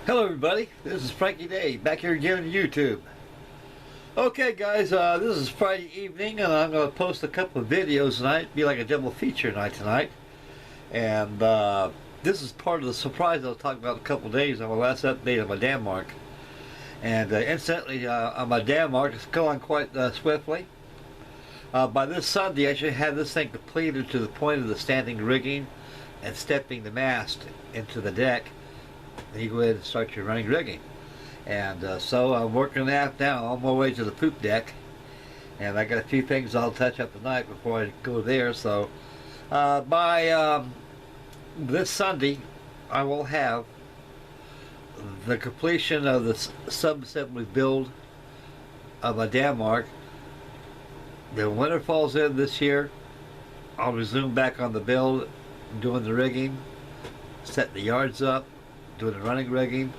Hello everybody, this is Frankie Day, back here again on YouTube. Okay guys, this is Friday evening and I'm going to post a couple of videos tonight. Be like a double feature night tonight. And this is part of the surprise I was talking about a couple of days on my last update on my Danmark. And incidentally, on my Danmark, it's going quite swiftly. By this Sunday I should have this thing completed to the point of the standing rigging and stepping the mast into the deck. Then you go ahead and start your running rigging. And so I'm working that now on my way to the poop deck, and I got a few things I'll touch up tonight before I go there. So by this Sunday I will have the completion of the sub-assembly build of my Danmark. The winter falls in this year, I'll resume back on the build, doing the rigging, set the yards up, doing the running rigging,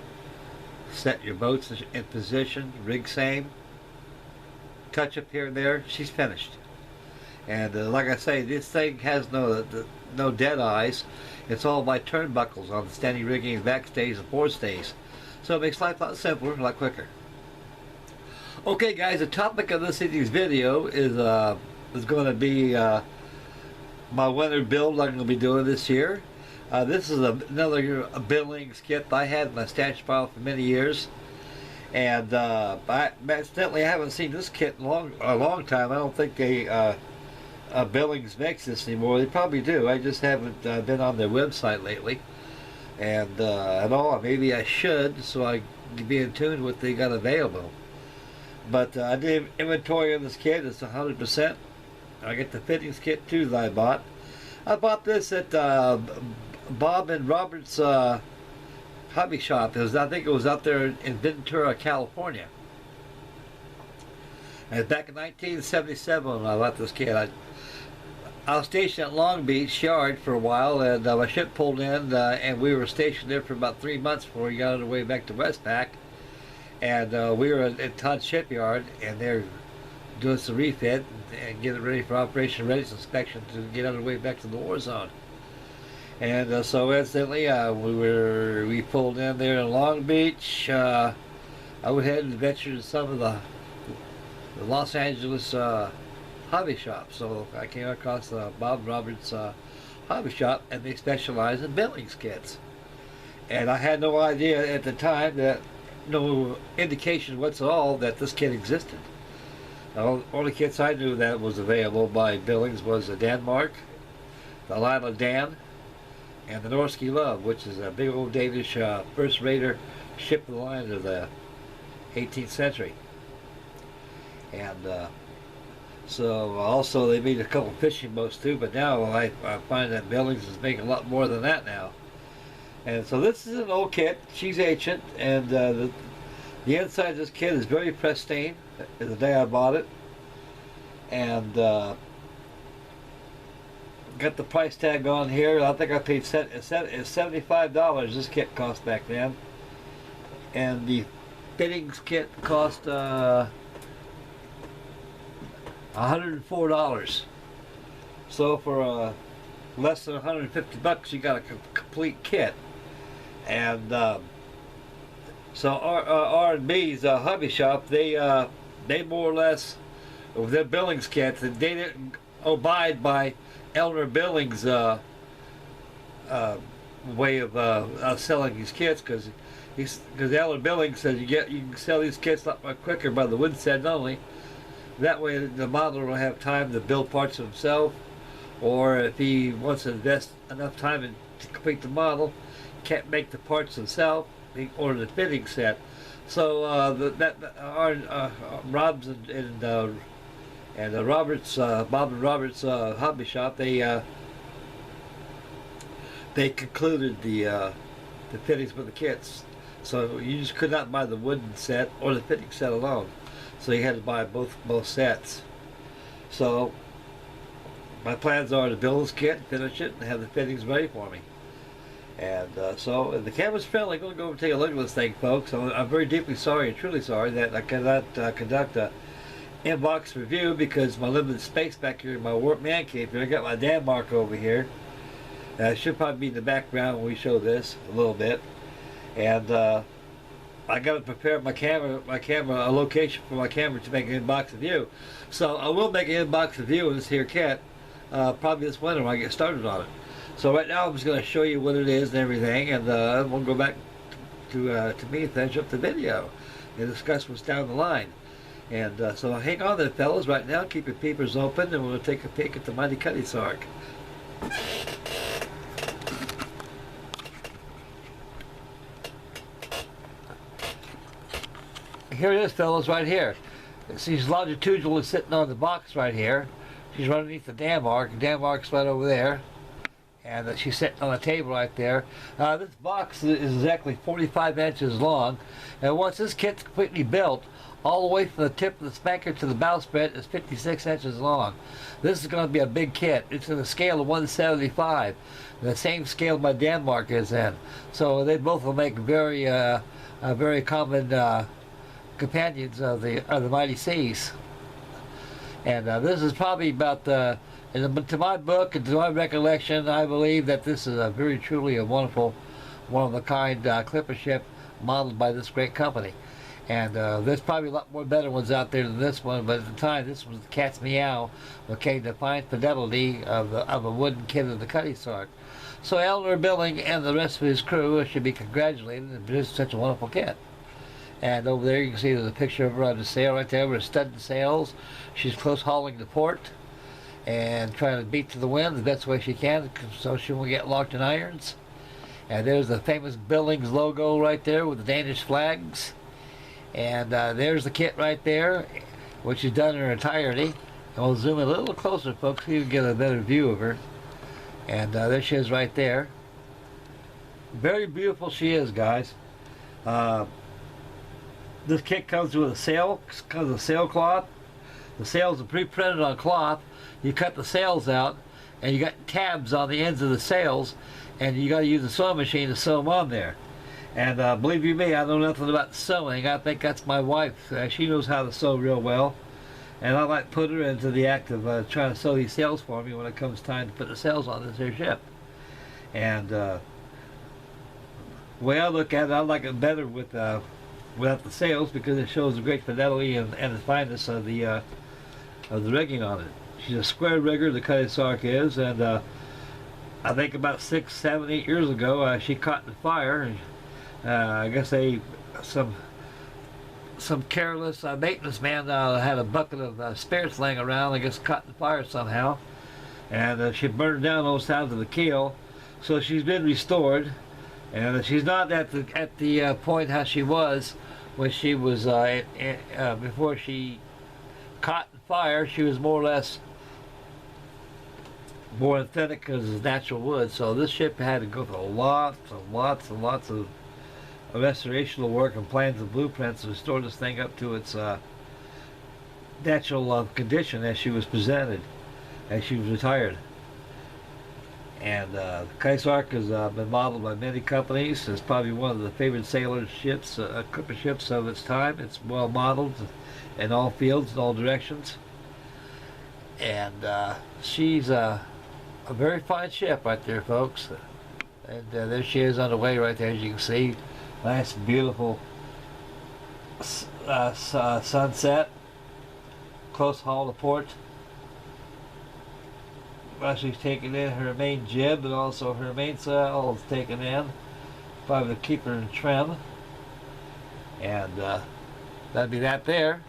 set your boats in position, rig same, touch up here and there. She's finished. And like I say, this thing has no dead eyes. It's all by turnbuckles on the standing rigging, backstays and forestays. So it makes life a lot simpler, a lot quicker. Okay guys, the topic of this evening's video is going to be my winter build I'm going to be doing this year. This is another Billings kit I had in my stash file for many years, and incidentally I haven't seen this kit in a long time. I don't think Billings makes this anymore. They probably do. I just haven't been on their website lately, and maybe I should, so I can be in tune with what they got available. But I did inventory on this kit. It's 100%. I get the fittings kit too that I bought. I bought this at Bob and Robert's hobby shop. I think it was out there in Ventura, California. And back in 1977 when I bought this kit. I was stationed at Long Beach Yard for a while, and my ship pulled in, and we were stationed there for about 3 months before we got on our way back to Westpac. And we were at Todd's shipyard, and they're doing some refit and getting ready for Operation Readiness Inspection to get on our way back to the war zone. And so instantly we pulled in there in Long Beach. I went ahead and ventured to some of the Los Angeles hobby shops. So I came across the Bob Roberts hobby shop, and they specialize in Billings kits. And I had no idea at the time, no indication whatsoever that this kit existed. The only kits I knew that was available by Billings was the Danmark, the Lila Dan, and the Norske Love, which is a big old Danish first-rater ship of the line of the 18th century. And so also they made a couple fishing boats too, but now I find that Billings is making a lot more than that now. And so this is an old kit. She's ancient, and the inside of this kit is very pristine. The day I bought it, and got the price tag on here. I think I paid $75. This kit cost back then, and the fittings kit cost $104. So for less than 150 bucks, you got a complete kit. And so R&B's hobby shop, they more or less, with their Billings kit, they didn't abide by Elmer Billings' way of selling these kits, because Elmer Billings says you can sell these kits a lot more quicker by the wood set only. That way the modeler will have time to build parts of himself, or if he wants to invest enough time to complete the model, can't make the parts himself, he order the fitting set. So Rob's and Roberts, Bob and Roberts hobby shop, they concluded the fittings for the kits. So you just could not buy the wooden set or the fitting set alone. So you had to buy both sets. So my plans are to build this kit, finish it, and have the fittings ready for me. And so the camera's friendly. I'm going to go over and take a look at this thing, folks. I'm very deeply sorry and truly sorry that I cannot conduct a inbox review because my limited space back here in my warp man cave here. I got my Danmark over here. It should probably be in the background when we show this a little bit. and I got to prepare my camera, a location for my camera to make an inbox view. So I will make an inbox view of this here kit, probably this winter when I get started on it. So right now I'm just going to show you what it is and everything, and we'll go back to me and finish up the video and discuss what's down the line. And so hang on there, fellas. Right now, keep your peepers open, and we'll take a peek at the mighty Cutty Sark. Here it is, fellas, right here. She's longitudinally sitting on the box right here. She's right underneath the Danmark. The Danmark's right over there. And she's sitting on a table right there. This box is exactly 45 inches long. And once this kit's completely built, all the way from the tip of the spanker to the bowsprit is 56 inches long. This is going to be a big kit. It's in a scale of 1/75. The same scale my Danmark is in. So they both will make very common companions of the mighty seas. And this is probably about to my book and to my recollection, I believe that this is a very truly a wonderful, one-of-a-kind clipper ship modeled by this great company. And there's probably a lot more better ones out there than this one, but at the time this was the cat's meow, became the fine fidelity of a wooden kit of the Cutty Sark. So Eleanor Billing and the rest of his crew should be congratulated and produced such a wonderful kit. And over there you can see there's a picture of her on the sail right there with studded sails. She's close hauling to port and trying to beat to the wind the best way she can so she won't get locked in irons. And there's the famous Billings logo right there with the Danish flags. And there's the kit right there, which is done in her entirety. And we'll zoom in a little closer, folks, so you can get a better view of her. And there she is right there. Very beautiful she is, guys. This kit comes with a sailcloth. The sails are pre-printed on cloth. You cut the sails out, and you got tabs on the ends of the sails, and you got to use a sewing machine to sew them on there. And believe you me, I know nothing about sewing. I think that's my wife. She knows how to sew real well, and I like put her into the act of trying to sew these sails for me when it comes time to put the sails on this here ship. And the way I look at it, I like it better without the sails because it shows the great fidelity and the fineness of the rigging on it. She's a square rigger, the Cutty Sark is, and I think about 6, 7, 8 years ago she caught in fire. And, I guess some careless maintenance man had a bucket of spirits laying around. I guess caught in fire somehow, and she burned down those sides of the keel. So she's been restored, and she's not at the point how she was when she was before she caught in fire. She was more or less more authentic because it's natural wood. So this ship had to go through lots and lots of restorational work and plans and blueprints to restore this thing up to its natural condition as she was presented, as she was retired. And Cutty Sark has been modeled by many companies. It's probably one of the favorite sailor ships, clipper ships of its time. It's well modeled in all fields, in all directions. And she's a very fine ship right there, folks. And there she is on the way right there, as you can see. Nice, beautiful sunset. Close haul to port. Well, she's taking in her main jib and also her mainsail is taken in. Probably to keep her in trim. And that'd be that there.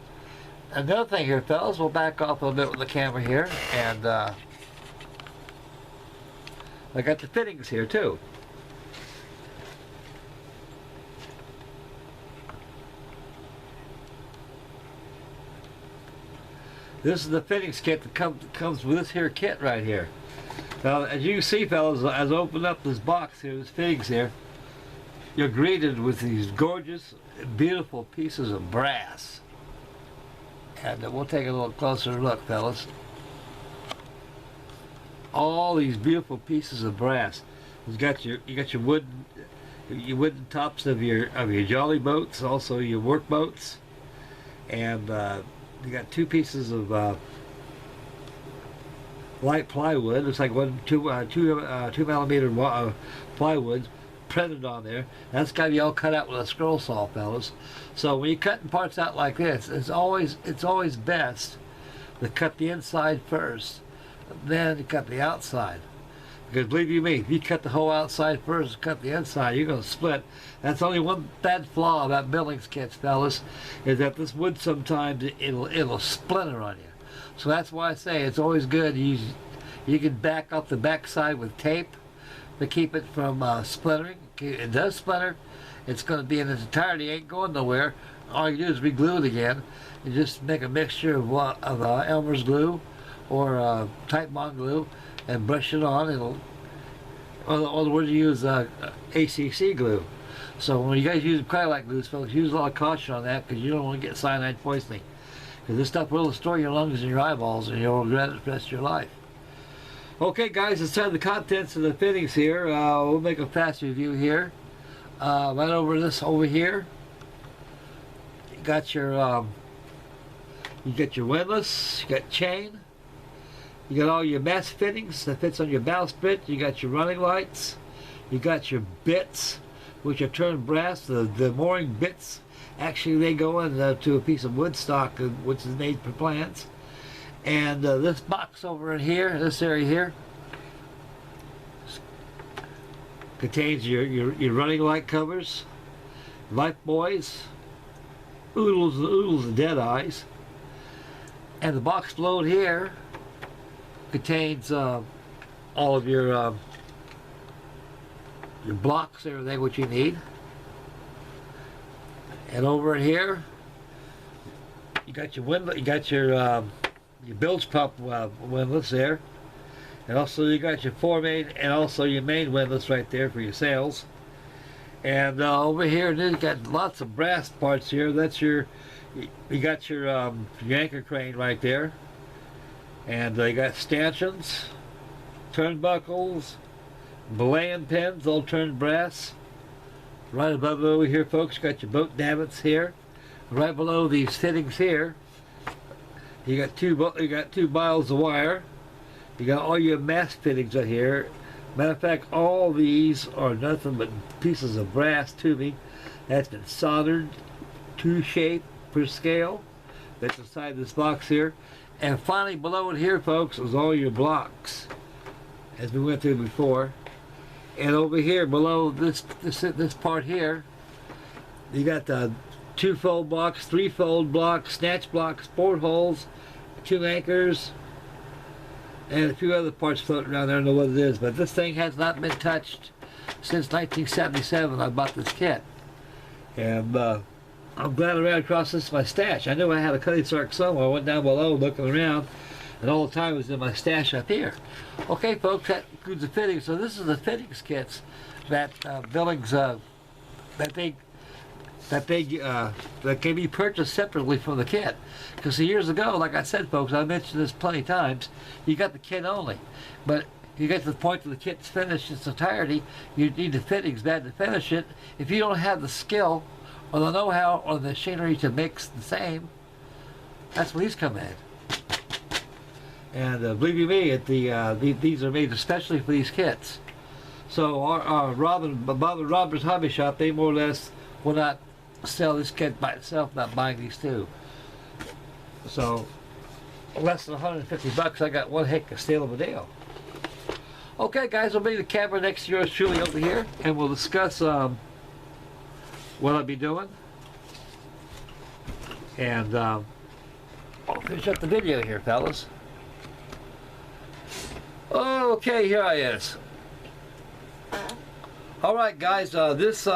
Another thing here, fellas, we'll back off a little bit with the camera here. And I got the fittings here too. This is the fittings kit that comes with this here kit right here. Now, as you can see, fellas, as I open up this box here, this fittings here, you're greeted with these gorgeous, beautiful pieces of brass. And we'll take a little closer look, fellas. All these beautiful pieces of brass. You got your wooden tops of your jolly boats, also your work boats, and you got two pieces of light plywood. Looks like 2 millimeter plywood, printed on there. That's got to be all cut out with a scroll saw, fellas. So when you're cutting parts out like this, it's always best to cut the inside first, then to cut the outside. Because believe you me, if you cut the whole outside first and cut the inside, you're going to split. That's only one bad flaw about Billings kits, fellas, is that this wood sometimes it'll splinter on you. So that's why I say it's always good. You can back up the backside with tape to keep it from splintering. It does splinter. It's going to be in its entirety. Ain't going nowhere. All you do is re-glue it again. You just make a mixture of Elmer's glue or Type Bond glue and brush it on. Or the word you use ACC glue. So when you guys use Cryolite glues, folks, use a lot of caution on that because you don't want to get cyanide poisoning. Because this stuff will destroy your lungs and your eyeballs, and you'll regret it the rest of your life. Okay, guys, inside the contents of the fittings here, we'll make a fast review here. Right over here, you got your windlass, you got chain, you got all your mass fittings that fits on your bowsprit, you got your running lights, you got your bits, which are turned brass. The mooring bits, actually they go into a piece of wood stock, which is made for plants. And this box over in here, this area here, contains your running light covers, life buoys, oodles of dead eyes. And the box below here contains all of your blocks, everything what you need. And over here, you got your window, you got your bilge pump windlass there, and also you got your foremain and also your main windlass right there for your sails. And over here, you got lots of brass parts here. That's you got your anchor crane right there, and you got stanchions, turnbuckles, belaying pins, all turned brass. Right above over here, folks, you got your boat davits here. Right below these fittings here, you got two miles of wire. You got all your mast fittings right here. Matter of fact, all these are nothing but pieces of brass tubing that's been soldered to shape per scale. That's inside this box here. And finally, below it here, folks, is all your blocks, as we went through before. And over here, below this part here, you got the 2-fold blocks, 3-fold blocks, snatch blocks, portholes, 2 anchors, and a few other parts floating around there. I don't know what it is, but this thing has not been touched since 1977. I bought this kit, and I'm glad I ran across this in my stash. I knew I had a Cutty Sark somewhere. I went down below looking around, and all the time it was in my stash up here. Okay, folks, that includes the fittings. So this is the fittings kits that Billings that can be purchased separately from the kit. Because years ago, like I said, folks, I mentioned this plenty of times, you got the kit only. But you get to the point where the kit's finished in its entirety, you need the fittings bad to finish it. If you don't have the skill or the know-how or the machinery to mix the same, that's where these come in. And believe you me, these are made especially for these kits. So our Bob and Robert's Hobby Shop, they more or less will not sell this kit by itself, not buying these two. So less than 150 bucks, I got one heck of a steal of a deal. Okay, guys, I'll bring the camera next to yours truly over here, and we'll discuss what I'll be doing. And I'll finish up the video here, fellas. Okay, here I is. All right, guys. This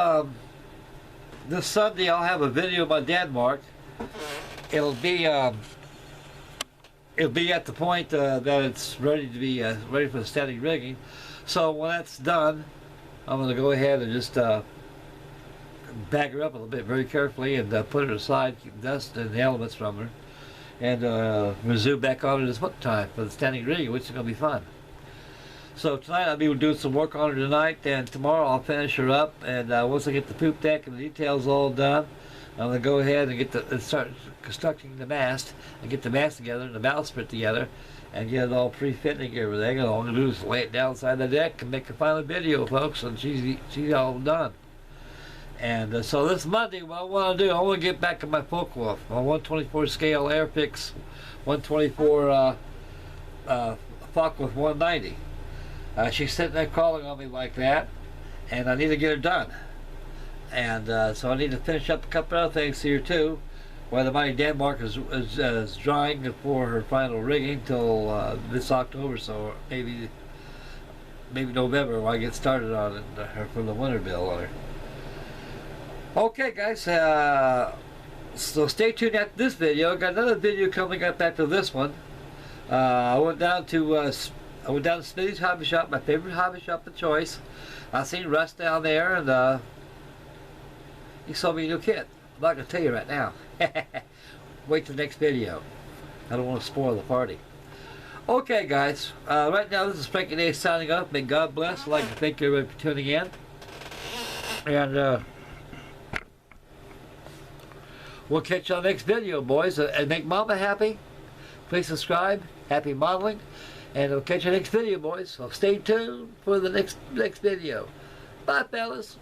Sunday I'll have a video about Danmark. It'll be at the point that it's ready to be ready for the standing rigging. So when that's done, I'm going to go ahead and just bag her up a little bit very carefully and put her aside, keep the dust and the elements from her, and resume back on it as winter time for the standing rigging, which is going to be fun. So tonight I'll be doing some work on her tonight, and tomorrow I'll finish her up. And once I get the poop deck and the details all done, I'm going to go ahead and start constructing the mast and get the mast together and the bowsprit together, and get it all pre-fit and everything. And all I'm gonna do is lay it down inside the deck and make a final video, folks, and she's all done. And so this Monday, what I want to do, I want to get back to my Focke-Wulf, my 124 scale Airfix 124 Focke-Wulf 190. She's sitting there calling on me like that, and I need to get her done. And so I need to finish up a couple other things here too. While the mighty Danmark is drying for her final rigging till this October, so maybe November when I get started on it for the winter bill on her. Okay, guys, so stay tuned after this video. I got another video coming up after this one. I went down to Smitty's Hobby Shop, my favorite hobby shop of choice. I seen Russ down there, and he sold me a new kit. I'm not gonna tell you right now. Wait till the next video. I don't want to spoil the party. Okay, guys. Right now, this is Frankie Day signing off. May God bless. I'd like to thank everybody for tuning in. And we'll catch you on the next video, boys. And make Mama happy. Please subscribe. Happy modeling. And we'll catch you next video, boys. So stay tuned for the next video. Bye, fellas.